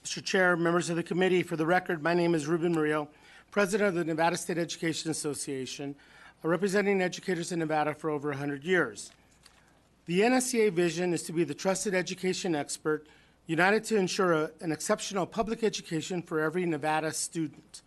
Mr. Chair, members of the committee, for the record, my name is Ruben Murillo, President of the Nevada State Education Association, representing educators in Nevada for over 100 years. The NSEA vision is to be the trusted education expert, united to ensure an exceptional public education for every Nevada student.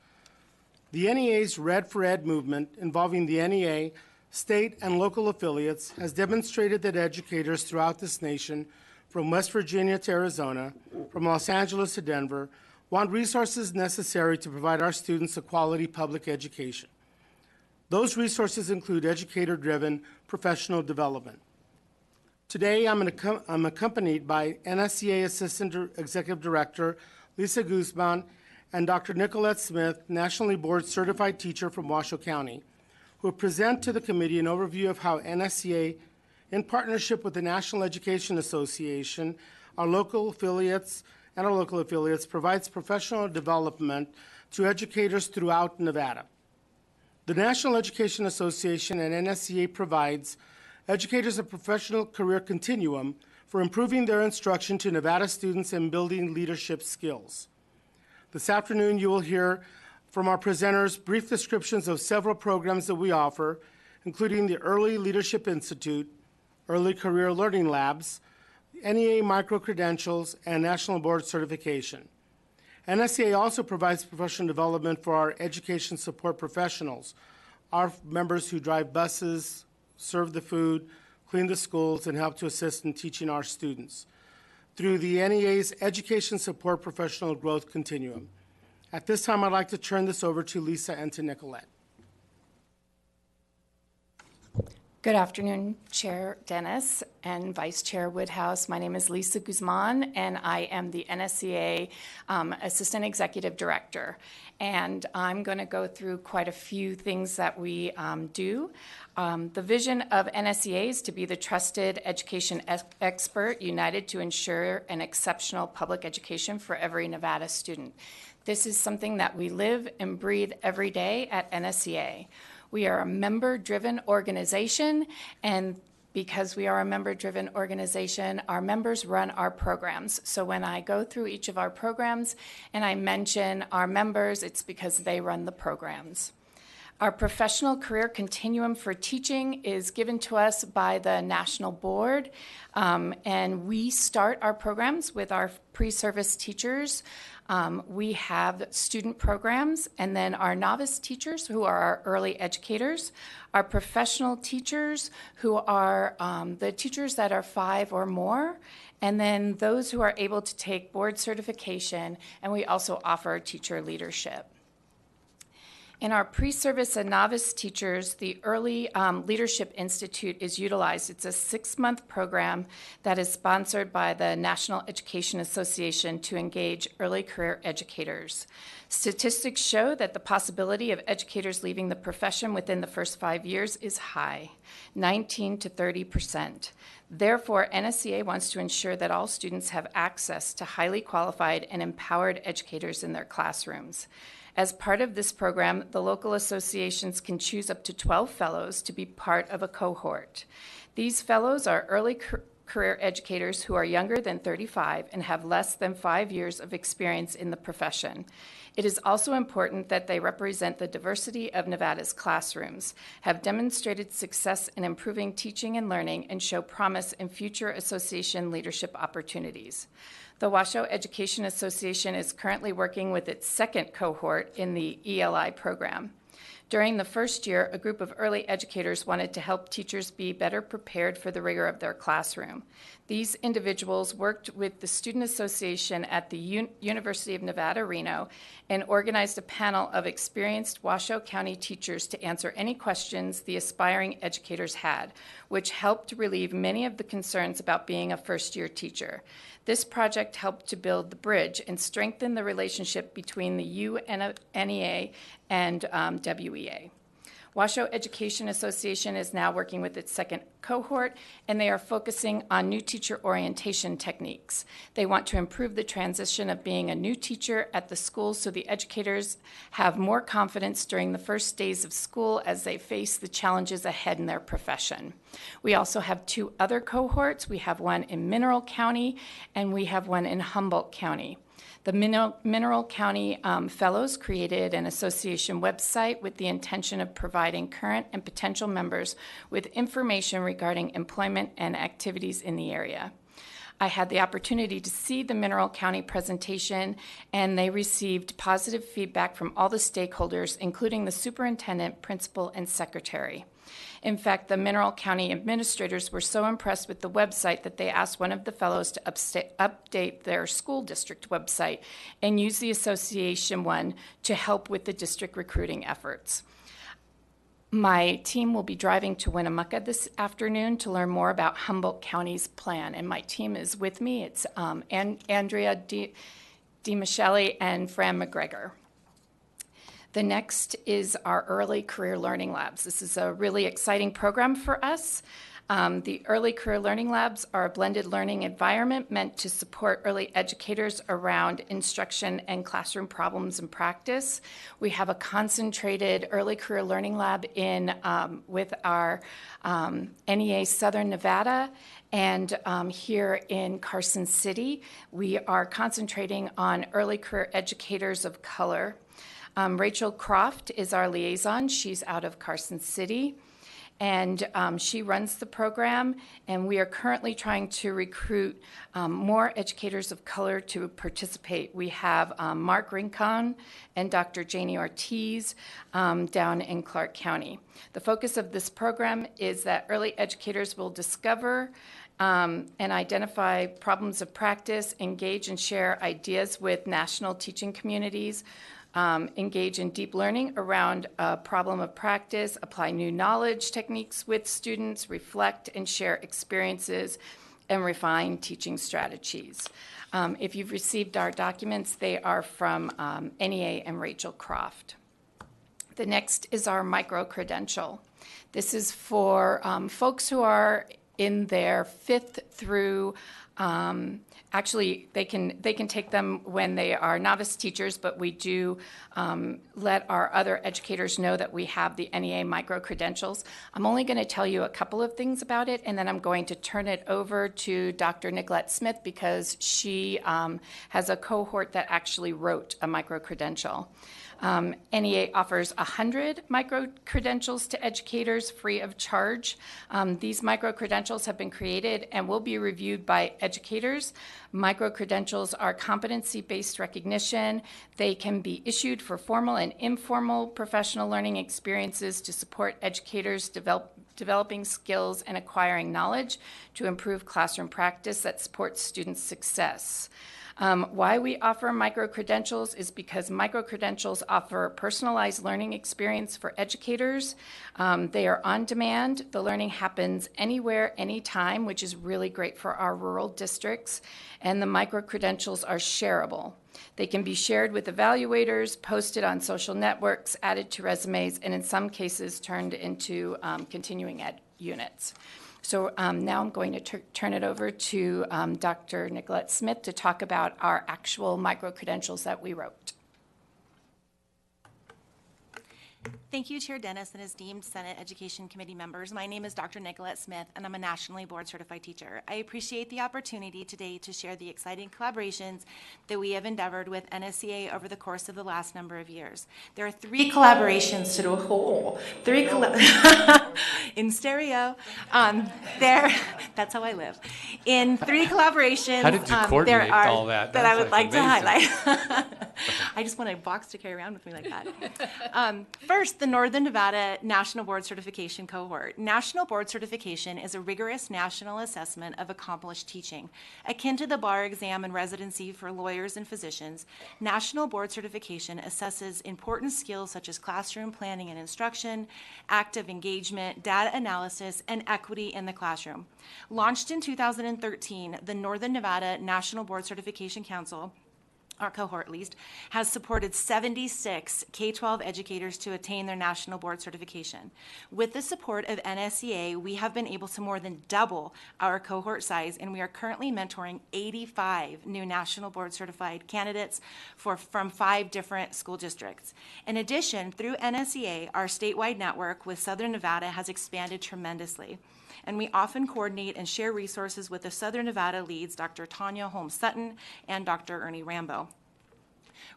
The NEA's Red for Ed movement, involving the NEA, state and local affiliates, has demonstrated that educators throughout this nation, from West Virginia to Arizona, from Los Angeles to Denver, want resources necessary to provide our students a quality public education. Those resources include educator-driven professional development. Today, I'm accompanied by NSEA Assistant Executive Director Lisa Guzman and Dr. Nicolette Smith, Nationally Board Certified Teacher from Washoe County, who will present to the committee an overview of how NSEA, in partnership with the National Education Association, our local affiliates, provides professional development to educators throughout Nevada. The National Education Association and NSEA provides educators a professional career continuum for improving their instruction to Nevada students and building leadership skills. This afternoon, you will hear from our presenters brief descriptions of several programs that we offer, including the Early Leadership Institute, Early Career Learning Labs, NEA Micro-Credentials, and National Board Certification. NSEA also provides professional development for our education support professionals, our members who drive buses, serve the food, clean the schools, and help to assist in teaching our students through the NEA's Education Support Professional Growth Continuum. At this time, I'd like to turn this over to Lisa and to Nicolette. Good afternoon, Chair Dennis and Vice Chair Woodhouse. My name is Lisa Guzman, and I am the NSEA Assistant Executive Director. And I'm going to go through quite a few things that we do. The vision of NSEA is to be the trusted education expert, united to ensure an exceptional public education for every Nevada student. This is something that we live and breathe every day at NSEA. We are a member-driven organization, and because we are a member-driven organization, our members run our programs. So when I go through each of our programs and I mention our members, it's because they run the programs. Our professional career continuum for teaching is given to us by the National Board, and we start our programs with our pre-service teachers. We have student programs, and then our novice teachers, who are our early educators, our professional teachers, who are the teachers that are 5 or more, and then those who are able to take board certification, and we also offer teacher leadership. In our pre-service and novice teachers, the Early Leadership Institute is utilized. It's a 6-month program that is sponsored by the National Education Association to engage early career educators. Statistics show that the possibility of educators leaving the profession within the first 5 years is high, 19 to 30%. Therefore, NSEA wants to ensure that all students have access to highly qualified and empowered educators in their classrooms. As part of this program, the local associations can choose up to 12 fellows to be part of a cohort. These fellows are early career educators who are younger than 35 and have less than 5 years of experience in the profession. It is also important that they represent the diversity of Nevada's classrooms, have demonstrated success in improving teaching and learning, and show promise in future association leadership opportunities. The Washoe Education Association is currently working with its 2nd cohort in the ELI program. During the first year, a group of early educators wanted to help teachers be better prepared for the rigor of their classroom. These individuals worked with the Student Association at the University of Nevada, Reno, and organized a panel of experienced Washoe County teachers to answer any questions the aspiring educators had, which helped relieve many of the concerns about being a first-year teacher. This project helped to build the bridge and strengthen the relationship between the UNEA and WEA. Washoe Education Association is now working with its 2nd cohort, and they are focusing on new teacher orientation techniques. They want to improve the transition of being a new teacher at the school so the educators have more confidence during the first days of school as they face the challenges ahead in their profession. We also have 2 other cohorts. We have one in Mineral County, and we have one in Humboldt County. The Mineral County Fellows created an association website with the intention of providing current and potential members with information regarding employment and activities in the area. I had the opportunity to see the Mineral County presentation, and they received positive feedback from all the stakeholders, including the superintendent, principal, and secretary. In fact, the Mineral County administrators were so impressed with the website that they asked one of the fellows to update their school district website and use the association one to help with the district recruiting efforts. My team will be driving to Winnemucca this afternoon to learn more about Humboldt County's plan, and my team is with me. It's Andrea DiMichele and Fran McGregor. The next is our Early Career Learning Labs. This is a really exciting program for us. The Early Career Learning Labs are a blended learning environment meant to support early educators around instruction and classroom problems and practice. We have a concentrated Early Career Learning Lab with our NEA Southern Nevada, and here in Carson City, we are concentrating on early career educators of color. Rachel Croft is our liaison. She's out of Carson City, and she runs the program, and we are currently trying to recruit more educators of color to participate. We have Mark Rincon and Dr. Janie Ortiz down in Clark County. The focus of this program is that early educators will discover and identify problems of practice, engage and share ideas with national teaching communities, engage in deep learning around a problem of practice, apply new knowledge techniques with students, reflect and share experiences, and refine teaching strategies. If you've received our documents, they are from NEA and Rachel Croft. The next is our micro-credential. This is for folks who are in their 5th through actually, they can take them when they are novice teachers, but we do let our other educators know that we have the NEA micro-credentials. I'm only going to tell you a couple of things about it, and then I'm going to turn it over to Dr. Nicolette Smith because she has a cohort that actually wrote a micro-credential. NEA offers 100 micro-credentials to educators free of charge. These micro-credentials have been created and will be reviewed by educators. Micro-credentials are competency-based recognition. They can be issued for formal and informal professional learning experiences to support educators developing skills and acquiring knowledge to improve classroom practice that supports students' success. Why we offer micro-credentials is because micro-credentials offer personalized learning experience for educators. They are on demand. The learning happens anywhere, anytime, which is really great for our rural districts. And the micro-credentials are shareable. They can be shared with evaluators, posted on social networks, added to resumes, and in some cases turned into continuing ed units. So now I'm going to turn it over to Dr. Nicolette Smith to talk about our actual micro-credentials that we wrote. Thank you, Chair Dennis and esteemed Senate Education Committee members. My name is Dr. Nicolette Smith, and I'm a nationally board-certified teacher. I appreciate the opportunity today to share the exciting collaborations that we have endeavored with NSEA over the course of the last number of years. There are 3 collaborations to do a whole. In stereo. That's how I live. In 3 collaborations, How did you coordinate all that? I would like to highlight. I just want a box to carry around with me like that. First, the Northern Nevada National Board Certification Cohort. National Board Certification is a rigorous national assessment of accomplished teaching. Akin to the bar exam and residency for lawyers and physicians, National Board Certification assesses important skills such as classroom planning and instruction, active engagement, data analysis, and equity in the classroom. Launched in 2013, the Northern Nevada National Board Certification Council, our cohort at least, has supported 76 K-12 educators to attain their national board certification. With the support of NSEA, we have been able to more than double our cohort size, and we are currently mentoring 85 new national board certified candidates from 5 different school districts. In addition, through NSEA, our statewide network with Southern Nevada has expanded tremendously. and we often coordinate and share resources with the Southern Nevada leads, Dr. Tanya Holmes-Sutton and Dr. Ernie Rambo.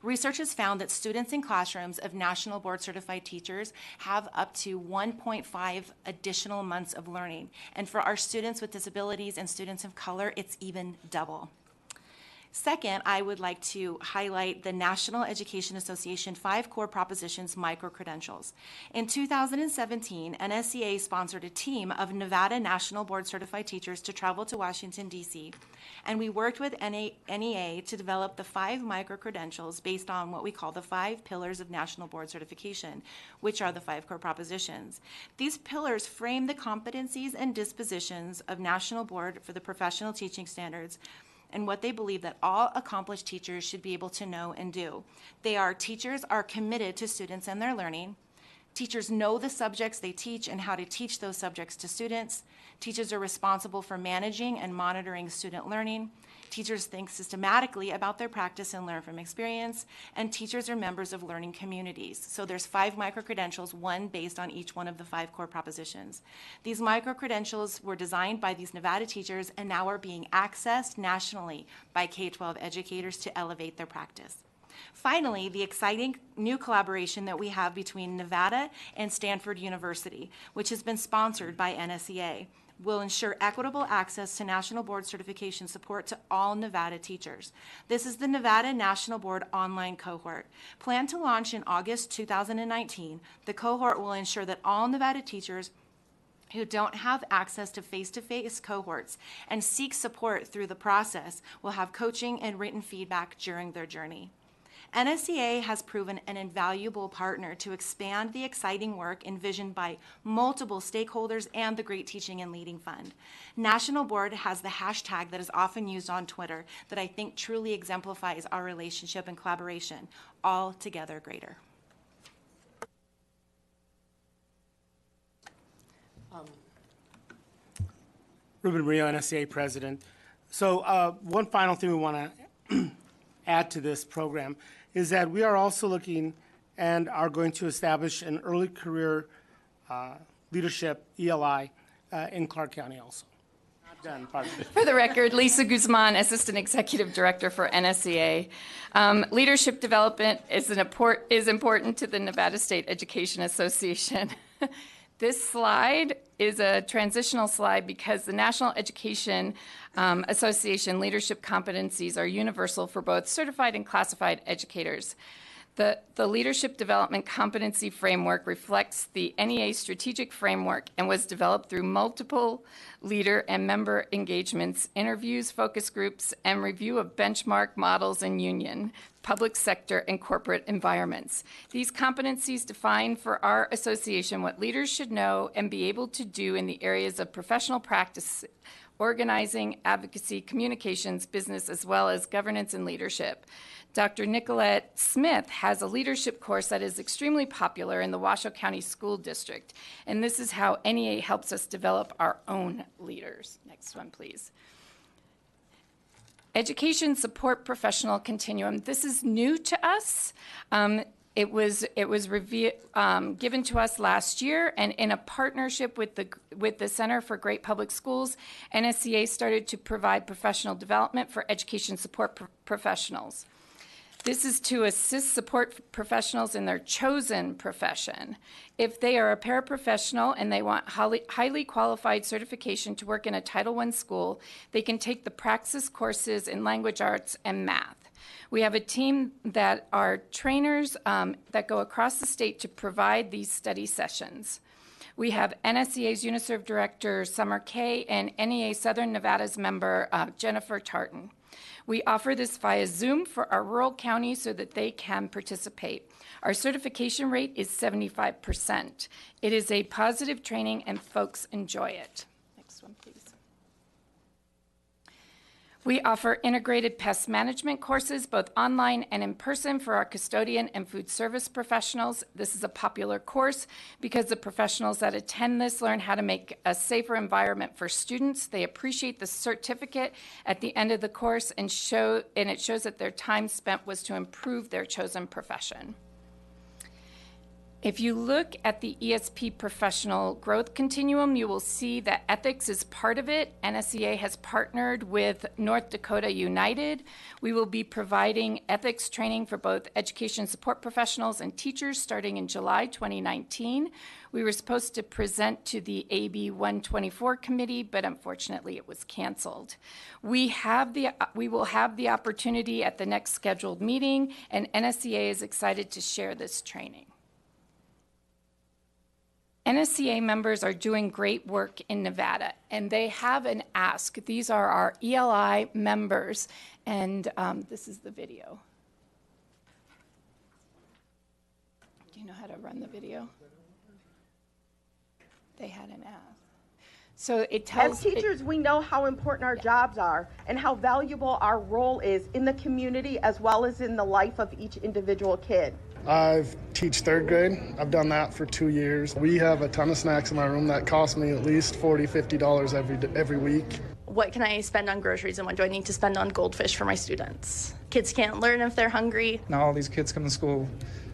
Research has found that students in classrooms of National Board Certified Teachers have up to 1.5 additional months of learning. And for our students with disabilities and students of color, it's even double. Second, I would like to highlight the National Education Association 5 Core Propositions micro-credentials. In 2017, NSEA sponsored a team of Nevada National Board Certified Teachers to travel to Washington, D.C., and we worked with NEA to develop the 5 micro-credentials based on what we call the 5 pillars of National Board Certification, which are the 5 core propositions. These pillars frame the competencies and dispositions of National Board for the Professional Teaching Standards and what they believe that all accomplished teachers should be able to know and do. Teachers are committed to students and their learning. Teachers know the subjects they teach and how to teach those subjects to students. Teachers are responsible for managing and monitoring student learning. Teachers think systematically about their practice and learn from experience, and teachers are members of learning communities. So there's 5 micro-credentials, one based on each one of the 5 core propositions. These micro-credentials were designed by these Nevada teachers and now are being accessed nationally by K-12 educators to elevate their practice. Finally, the exciting new collaboration that we have between Nevada and Stanford University, which has been sponsored by NSEA, will ensure equitable access to National Board Certification support to all Nevada teachers. This is the Nevada National Board online cohort. Planned to launch in August 2019, the cohort will ensure that all Nevada teachers who don't have access to face-to-face cohorts and seek support through the process will have coaching and written feedback during their journey. NSEA has proven an invaluable partner to expand the exciting work envisioned by multiple stakeholders and the Great Teaching and Leading Fund. National Board has the hashtag that is often used on Twitter that I think truly exemplifies our relationship and collaboration, all together greater. Ruben Murillo, NSEA President. So one final thing we want to add to this program is that we are also looking and are going to establish an early career leadership, ELI, in Clark County also. Not done, pardon me. For the record, Lisa Guzman, Assistant Executive Director for NSEA. Leadership development is important to the Nevada State Education Association. This slide is a transitional slide because the National Education Association leadership competencies are universal for both certified and classified educators. The Leadership Development Competency Framework reflects the NEA strategic framework and was developed through multiple leader and member engagements, interviews, focus groups, and review of benchmark models in union, public sector, and corporate environments. These competencies define for our association what leaders should know and be able to do in the areas of professional practice, organizing, advocacy, communications, business, as well as governance and leadership. Dr. Nicolette Smith has a leadership course that is extremely popular in the Washoe County School District, and this is how NEA helps us develop our own leaders. Next one, please. Education Support Professional Continuum. This is new to us. It was given to us last year, and in a partnership with the Center for Great Public Schools, NSEA started to provide professional development for education support professionals. This is to assist support professionals in their chosen profession. If they are a paraprofessional and they want highly qualified certification to work in a Title I school, they can take the praxis courses in language arts and math. We have a team that are trainers that go across the state to provide these study sessions. We have NSEA's UNISERV Director, Summer Kay, and NEA Southern Nevada's member, Jennifer Tartan. We offer this via Zoom for our rural counties so that they can participate. Our certification rate is 75%. It is a positive training and folks enjoy it. Next one, please. We offer integrated pest management courses, both online and in person, for our custodian and food service professionals. This is a popular course because the professionals that attend this learn how to make a safer environment for students. They appreciate the certificate at the end of the course and it shows that their time spent was to improve their chosen profession. If you look at the ESP professional growth continuum, you will see that ethics is part of it. NSEA has partnered with North Dakota United. We will be providing ethics training for both education support professionals and teachers starting in July 2019. We were supposed to present to the AB 124 committee, but unfortunately it was canceled. We will have the opportunity at the next scheduled meeting, and NSEA is excited to share this training. NSEA members are doing great work in Nevada, and they have an ask. These are our ELI members, and this is the video. Do you know how to run the video? They had an ask. So it tells... As teachers, we know how important our jobs are and how valuable our role is in the community as well as in the life of each individual kid. I teach third grade. I've done that for 2 years. We have a ton of snacks in my room that cost me at least $40, $50 every week. What can I spend on groceries and what do I need to spend on goldfish for my students? Kids can't learn if they're hungry. Now all these kids come to school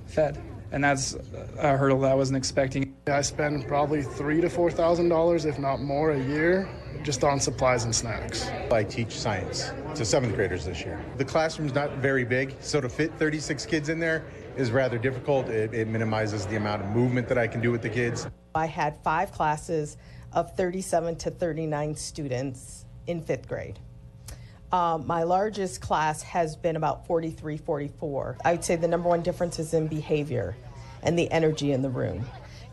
fed, and that's a hurdle that I wasn't expecting. I spend probably $3,000 to $4,000, if not more, a year just on supplies and snacks. I teach science to 7th graders this year. The classroom's not very big, so to fit 36 kids in there is rather difficult. It minimizes the amount of movement that I can do with the kids. I had 5 classes of 37 to 39 students in 5th grade. My largest class has been about 43, 44. I would say the number one difference is in behavior and the energy in the room.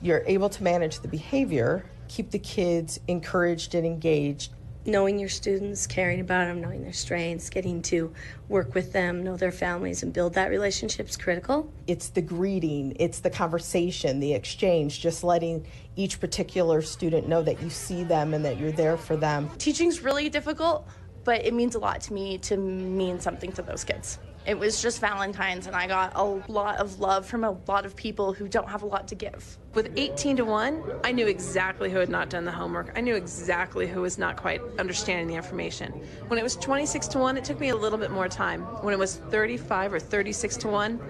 You're able to manage the behavior, keep the kids encouraged and engaged. Knowing your students, caring about them, knowing their strengths, getting to work with them, know their families, and build that relationship is critical. It's the greeting, it's the conversation, the exchange, just letting each particular student know that you see them and that you're there for them. Teaching's really difficult, but it means a lot to me to mean something to those kids. It was just Valentine's, and I got a lot of love from a lot of people who don't have a lot to give. With 18 to 1, I knew exactly who had not done the homework. I knew exactly who was not quite understanding the information. When it was 26 to 1, it took me a little bit more time. When it was 35 or 36 to 1,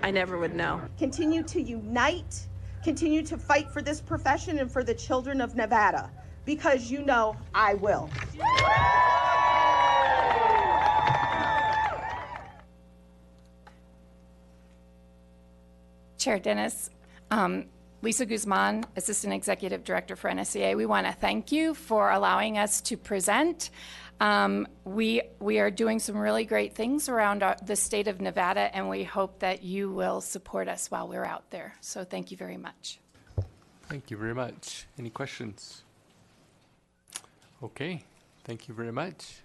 I never would know. Continue to unite, continue to fight for this profession and for the children of Nevada, because you know I will. Chair Dennis, Lisa Guzman, Assistant Executive Director for NSEA, we want to thank you for allowing us to present. We are doing some really great things around the state of Nevada, and we hope that you will support us while we're out there. So thank you very much. Thank you very much. Any questions? Okay, thank you very much.